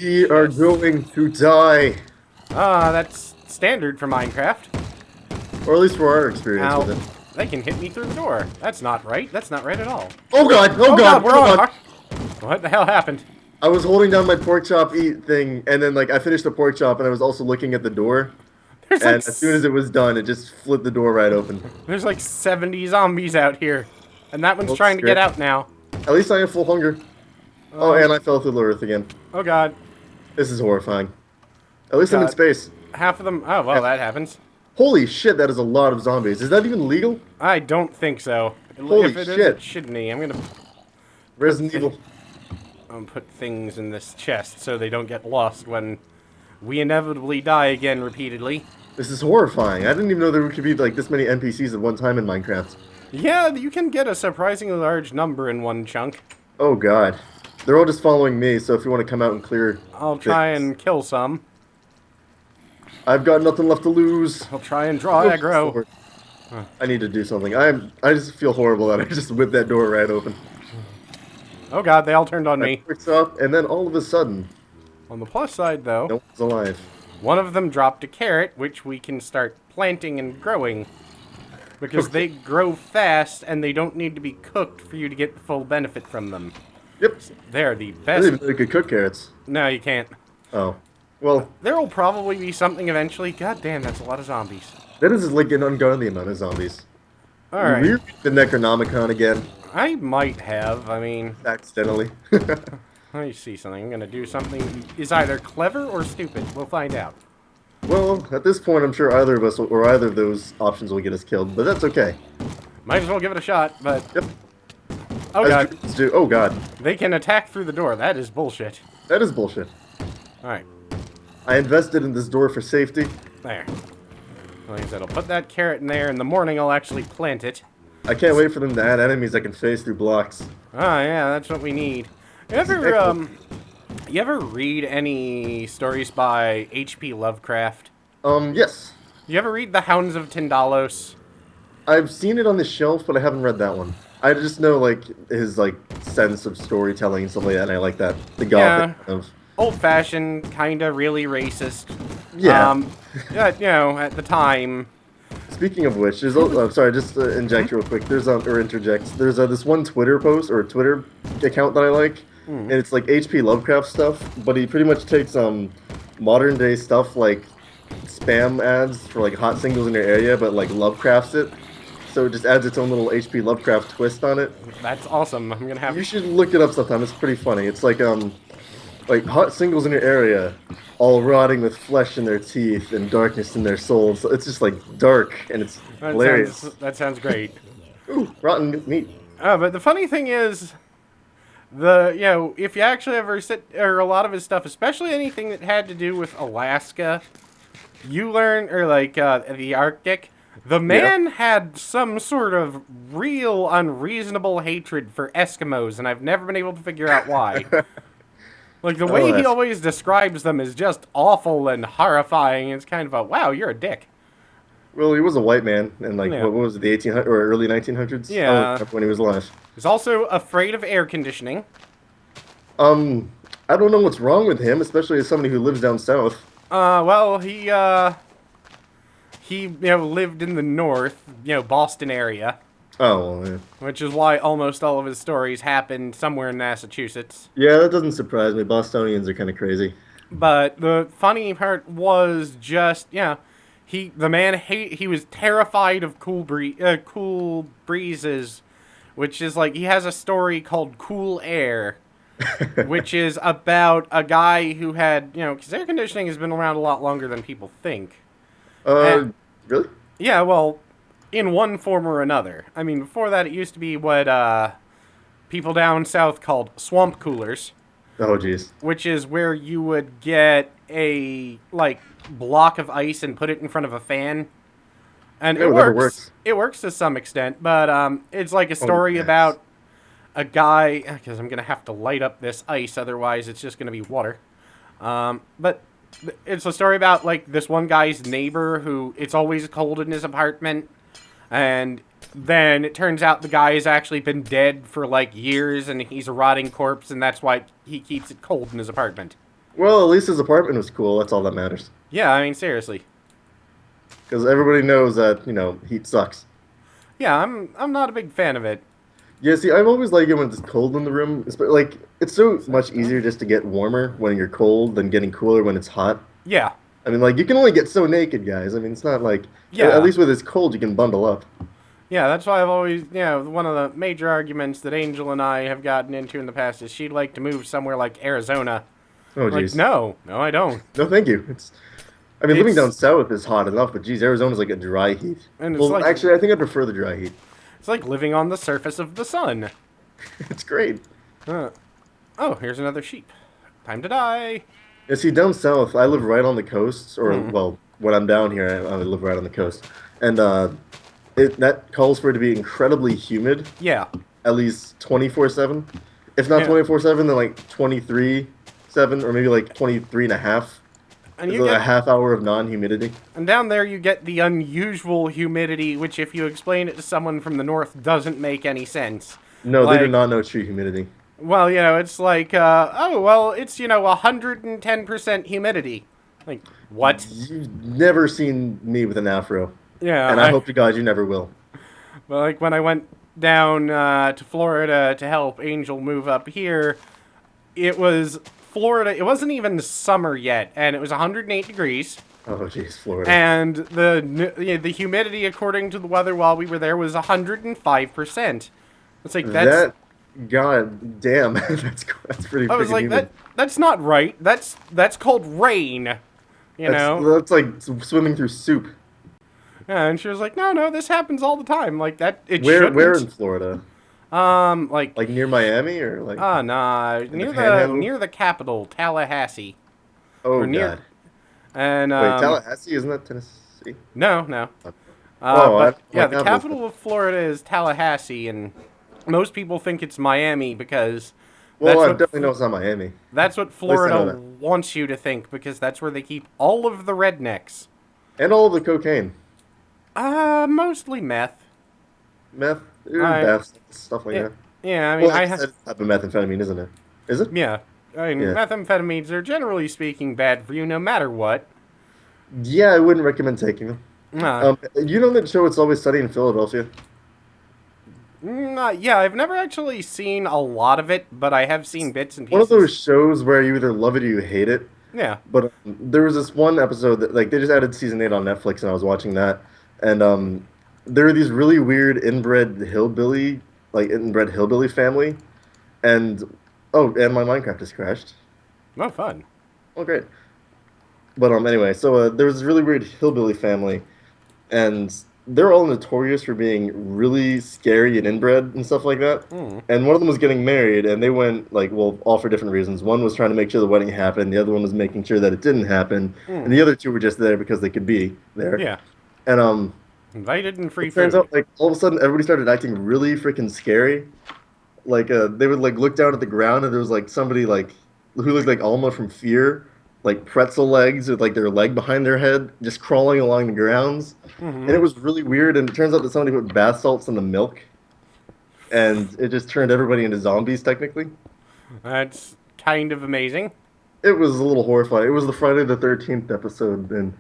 We are going to die. That's standard for Minecraft. Or at least for our experience Ow. with it. They can hit me through the door. That's not right. That's not right at all. Oh god! Oh god, we're oh on. god. What the hell happened? I was holding down my pork chop eat thing, and then like I finished the pork chop, and I was also looking at the door. There's And like as soon as it was done, it just flipped the door right open. there's like 70 zombies out here, and that one's Well, trying to get out now. At least I have full hunger. Oh, and I fell through the earth again. Oh god, This is horrifying. At least I'm in God. space. half of them. Oh well, that happens. Holy shit, that is a lot of zombies. Is that even legal? I don't think so. Holy if it is, shit. it shouldn't be. I'm gonna Resident Evil. put things in this chest so they don't get lost when we inevitably die again repeatedly. This is horrifying. I didn't even know there could be like this many NPCs at one time in Minecraft. Yeah, you can get a surprisingly large number in one chunk. Oh god. They're all just following me, so if you want to come out and clear... I'll try things. and kill some. I've got nothing left to lose. I'll try and draw aggro. I need to do something. I just feel horrible that I just whipped that door right open. Oh god, they all turned on me. Picks up, and then all of a sudden, On the plus side, though, no one's alive. one of them dropped a carrot, which we can start planting and growing. Because they grow fast, and they don't need to be cooked for you to get the full benefit from them. Yep. They're the I didn't best. even know you could cook carrots. No, you can't. Oh. Well, There will probably be something eventually. God damn, that's a lot of zombies. that is like an ungodly amount of zombies. Alright. We read the Necronomicon again, I might have. I mean, accidentally. let me see something. I'm going to do something is either clever or stupid. We'll find out. Well, at this point, I'm sure either of us, or either of those options will get us killed, but that's okay. Might as well give it a shot, but... Yep. Oh As god, dreams do. Oh god. they can attack through the door. That is bullshit. That is bullshit. Alright, I invested in this door for safety. there. Like I said, I'll put that carrot in there. In the morning, I'll actually plant it. I can't wait for them to add enemies I can face through blocks. Ah, yeah, that's what we need. You ever read any stories by H.P. Lovecraft? Yes. You ever read The Hounds of Tindalos? I've seen it on the shelf, but I haven't read that one. I just know, like, his, like, sense of storytelling and stuff like that, and I like that. The gothic of... Old-fashioned, kinda really racist. Yeah. Yeah, you know, at the time. Speaking of which, there's... Oh, sorry, just to inject real quick. There's, or interject. There's this one Twitter post, or Twitter account that I like, and it's, like, H.P. Lovecraft stuff, but he pretty much takes, modern-day stuff, like, spam ads for, like, hot singles in your area, but, like, Lovecrafts it. So it just adds its own little H.P. Lovecraft twist on it. That's awesome. I'm gonna have... You should look it up sometime. It's pretty funny. It's like hot singles in your area, all rotting with flesh in their teeth and darkness in their souls. So it's just like dark and it's hilarious. That sounds great. Ooh, rotten meat. But the funny thing is, if you actually ever or a lot of his stuff, especially anything that had to do with Alaska, you learn, or like the Arctic, the man had some sort of real unreasonable hatred for Eskimos, and I've never been able to figure out why. Like, the way he always describes them is just awful and horrifying. It's kind of a, wow, you're a dick. Well, he was a white man in, like, Yeah. what was it, the 1800s or early 1900s? Yeah. Oh, when he was alive. He's also afraid of air conditioning. I don't know what's wrong with him, especially as somebody who lives down south. Well, he lived in the north, Boston area. Oh, well, yeah. Which is why almost all of his stories happened somewhere in Massachusetts. Yeah, that doesn't surprise me. Bostonians are kind of crazy. But the funny part was just, he was terrified of cool breezes, which is like, he has a story called Cool Air, which is about a guy who had, because air conditioning has been around a lot longer than people think. Really? Yeah, well, in one form or another. I mean, before that, it used to be what people down south called swamp coolers. Oh, jeez. Which is where you would get a, like, block of ice and put it in front of a fan. And it works. It works to some extent, but it's like a story about a guy... Because I'm going to have to light up this ice, otherwise it's just going to be water. But it's a story about, like, this one guy's neighbor who... It's always cold in his apartment. And then it turns out the guy has actually been dead for, like, years, and he's a rotting corpse, and that's why he keeps it cold in his apartment. Well, at least his apartment was cool. That's all that matters. Yeah, I mean, seriously. Because everybody knows that, heat sucks. Yeah, I'm not a big fan of it. Yeah, see, I've always liked it when it's cold in the room. Like, it's so much easier just to get warmer when you're cold than getting cooler when it's hot. Yeah. I mean, like, you can only get so naked, guys. I mean, it's not like... At Yeah. least with it's cold, you can bundle up. Yeah, that's why I've always, one of the major arguments that Angel and I have gotten into in the past is she'd like to move somewhere like Arizona. Oh, Like, jeez. no, I don't. No, thank you. I mean, living It's down south is hot enough, but geez, Arizona's like a dry heat. and it's Well, like actually, I think I prefer the dry heat. it's like living on the surface of the sun. It's great. Oh, here's another sheep. Time to die. Yeah, see, down south, I live right on the coast, or, well, when I'm down here, I live right on the coast. And that calls for it to be incredibly humid, Yeah. at least 24/7. If not Yeah. 24/7, then like 23/7, or maybe like 23 and a half. And It's you a get half hour of non-humidity. and down there you get the unusual humidity, which if you explain it to someone from the north doesn't make any sense. No, they do Like, not know true humidity. Well, it's like, oh, well, it's, 110% humidity. Like, what? You've never seen me with an afro, Yeah, and I hope to God you never will. well, like, when I went down to Florida to help Angel move up here, it was Florida. It wasn't even summer yet, and it was 108 degrees. Oh, jeez, Florida. And the humidity, according to the weather while we were there, was 105%. It's like, God damn, that's pretty I was freaking like, humid. that's not right. That's called rain. That's like swimming through soup. Yeah, and she was like, no, this happens all the time. Like that, it Where shouldn't. where in Florida? Like Like near Miami or like nah, in near the the Panhandle? near the capital, Tallahassee, Oh or near, God. and Wait, Tallahassee, isn't that Tennessee? no. Oh, But my yeah, the capital's- capital of Florida is Tallahassee, and most people think it's Miami because Well, I what definitely know it's not Miami. that's what least I know Florida that. wants you to think because that's where they keep all of the rednecks. And all the cocaine, Mostly meth. meth, I- baths, stuff like Yeah, that. yeah. I mean, Well, that's a type of methamphetamine, isn't it? Is it? yeah. I mean, Yeah. methamphetamines are generally speaking bad for you, no matter what. Yeah, I wouldn't recommend taking them. Nah. You know that show It's Always Sunny in Philadelphia? Yeah, I've never actually seen a lot of it, but I have seen bits and pieces. One of those shows where you either love it or you hate it. Yeah. But there was this one episode that like they just added season 8 on Netflix, and I was watching that, and there were these really weird inbred hillbilly family, and and my Minecraft just crashed. Oh, fun. Oh, great. But anyway, so there was this really weird hillbilly family, and they're all notorious for being really scary and inbred and stuff like that. And one of them was getting married, and they went like, well, all for different reasons. One was trying to make sure the wedding happened. The other one was making sure that it didn't happen. And the other two were just there because they could be there. Yeah. And Invited and free it turns food. out like all of a sudden everybody started acting really freaking scary. Like they would like look down at the ground, and there was like somebody like who looked like Alma from Fear, like pretzel legs with like their leg behind their head, just crawling along the grounds. And it was really weird. And it turns out that somebody put bath salts in the milk, and it just turned everybody into zombies. Technically, That's kind of amazing. it was a little horrifying. It was the Friday the 13th episode, and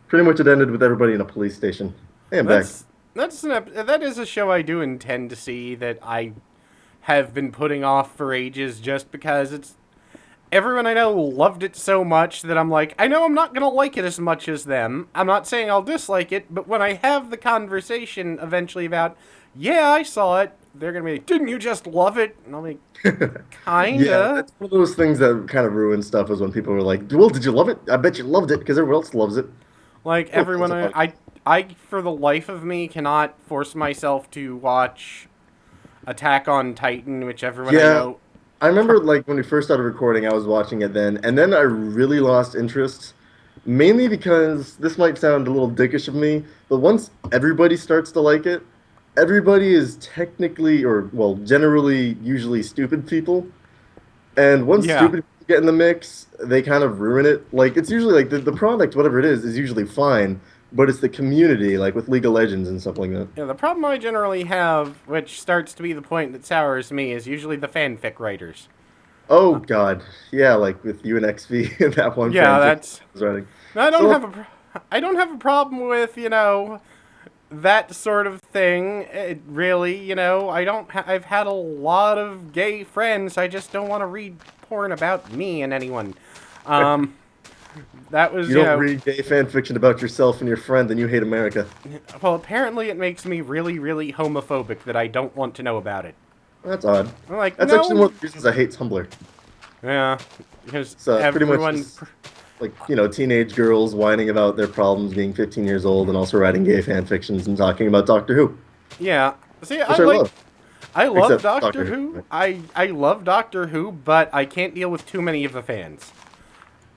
pretty much it ended with everybody in a police station. Hey, I'm back. That is a show I do intend to see that I have been putting off for ages just because it's everyone I know loved it so much that I'm like, I know I'm not going to like it as much as them. I'm not saying I'll dislike it, but when I have the conversation eventually about, yeah, I saw it, they're going to be like, didn't you just love it? And I'll be like, kinda. Yeah, that's one of those things that kind of ruin stuff is when people are like, well, did you love it? I bet you loved it because everyone else loves it. Like, everyone, I, for the life of me, cannot force myself to watch Attack on Titan, which everyone I know... I remember, like, when we first started recording, I was watching it then, and then I really lost interest, mainly because, this might sound a little dickish of me, but once everybody starts to like it, everybody is technically, or, well, generally, usually stupid people, and once stupid people get in the mix, they kind of ruin it. Like, it's usually, like, the product, whatever it is usually fine, but it's the community, like with League of Legends and stuff like that. Yeah, the problem I generally have, which starts to be the point that sours me, is usually the fanfic writers. Oh God, yeah, like with UNXV and that one Yeah, fanfic that's. I was writing. I don't So have I don't have a problem with that sort of thing. It really, I don't. I've had a lot of gay friends. I just don't want to read porn about me and anyone. Um, that was, you don't read gay fan fiction about yourself and your friend, and you hate America. well, apparently it makes me really, really homophobic that I don't want to know about it. That's odd. I'm like, That's actually no. one of the reasons I hate Tumblr. Yeah, because It's pretty much everyone. just like teenage girls whining about their problems being 15 years old and also writing gay fan fictions and talking about Doctor Who, Yeah. See, which I love. I love Except Doctor Doctor Who. Who. I love Doctor Who, but I can't deal with too many of the fans.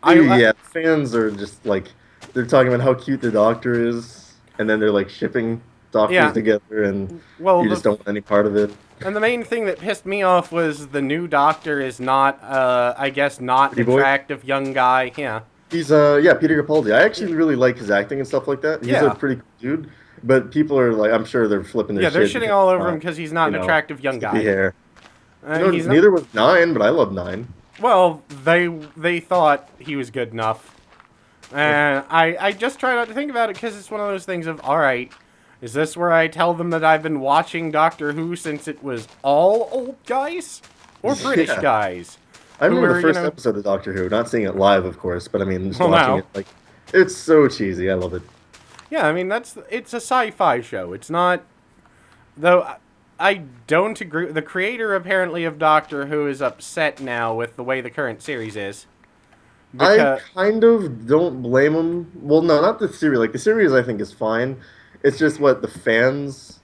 Yeah, fans are just like they're talking about how cute the Doctor is, and then they're like shipping Doctors Yeah. together, and Well, you just don't want any part of it. and the main thing that pissed me off was the new Doctor is not, I guess, not Pretty an boy? attractive young guy. Yeah. He's yeah, Peter Capaldi. I actually really like his acting and stuff like that. He's a Yeah. pretty cool dude, but people are like, I'm sure they're flipping their Yeah, they're shit shitting because all he's over him not, because he's not an attractive young slippy guy. hair. He's not, Neither was Nine, but I love Nine. well, they thought he was good enough. And I just try not to think about it because it's one of those things of, all right, is this where I tell them that I've been watching Doctor Who since it was all old guys? Or British Yeah. guys? I remember were, the first episode of Doctor Who, not seeing it live, of course, but I mean, just Well, watching no. it. Like, it's so cheesy. I love it. Yeah, I mean, it's a sci-fi show. It's not... Though, I don't agree... The creator, apparently, of Doctor Who is upset now with the way the current series is. I kind of don't blame him. Well, no, not the series. Like, the series I think is fine. It's just what the fans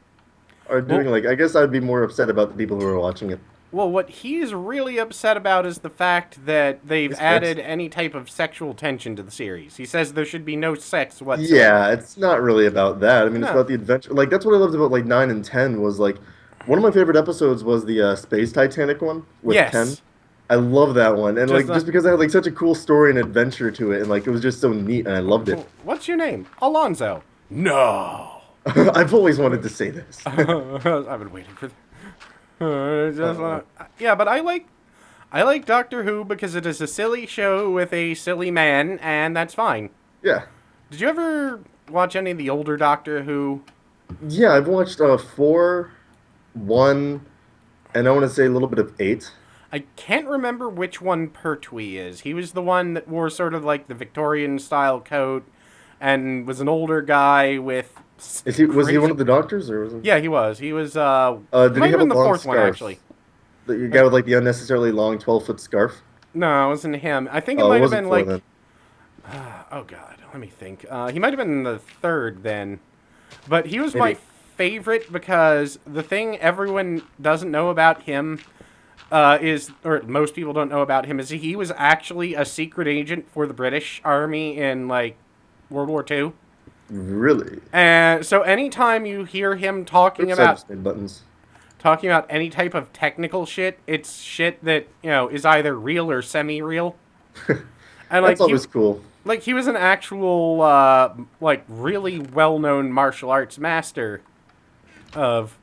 are doing. Well, Like, I guess I'd be more upset about the people who are watching it. well, what he's really upset about is the fact that they've added any type of sexual tension to the series. He says there should be no sex whatsoever. Yeah, it's not really about that. I mean, it's No. about the adventure. Like, that's what I loved about, like, 9 and 10 was, like, one of my favorite episodes was the Space Titanic one with Yes. 10. I love that one. And, Just just because it had, like, such a cool story and adventure to it, and, like, it was just so neat, and I loved it. What's your name? Alonzo. No. I've always wanted to say this. I've been waiting for. Yeah, but I like Doctor Who because it is a silly show with a silly man, and that's fine. Yeah. Did you ever watch any of the older Doctor Who? Yeah, I've watched 4, 1, and I want to say a little bit of 8. I can't remember which one Pertwee is. He was the one that wore sort of like the Victorian style coat, and was an older guy with. Was he one of the doctors, or was he? Yeah, he was. He was. Did might he have have a been the long fourth one scarf? actually. The guy with like the unnecessarily long 12-foot scarf. No, it wasn't him. I think it Oh, might it have wasn't been four like. then. Oh God, let me think. He might have been the third then, but he was Maybe. my favorite because the thing everyone doesn't know about him is, or most people don't know about him, is he was actually a secret agent for the British Army in like World War II. Really? And so anytime you hear him talking Oops, I about just made buttons. any type of technical shit, it's shit that is either real or semi-real. And That's always cool. Like, he was an actual, like, really well-known martial arts master of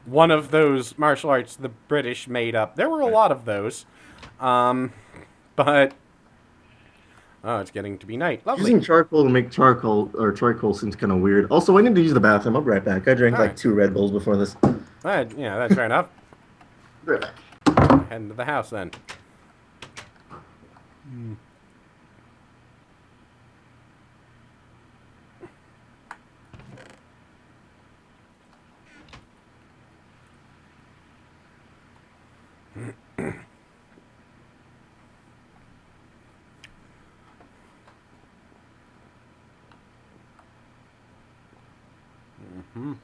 one of those martial arts the British made up. There were a lot of those. But... Oh, it's getting to be night. Lovely. Using charcoal to make charcoal seems kind of weird. Also, I need to use the bathroom. I'll be right back. I drank like 2 Red Bulls before this. Yeah, that's fair enough. Be right back. Head into the house, then.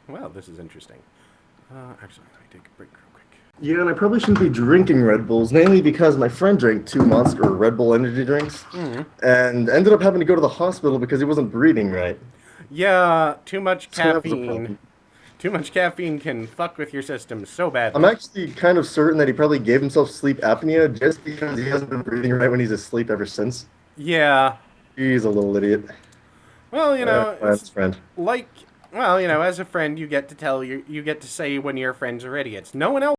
Well, this is interesting. Actually, let me take a break real quick. Yeah, and I probably shouldn't be drinking Red Bulls, mainly because my friend drank 2 Monster or Red Bull energy drinks and ended up having to go to the hospital because he wasn't breathing right. Yeah, too much So that was a caffeine. problem. Too much caffeine can fuck with your system so badly. I'm actually kind of certain that he probably gave himself sleep apnea just because he hasn't been breathing right when he's asleep ever since. Yeah. He's a little idiot. Well, That's it's friend. like, well, as a friend, you get to say when your friends are idiots. No one else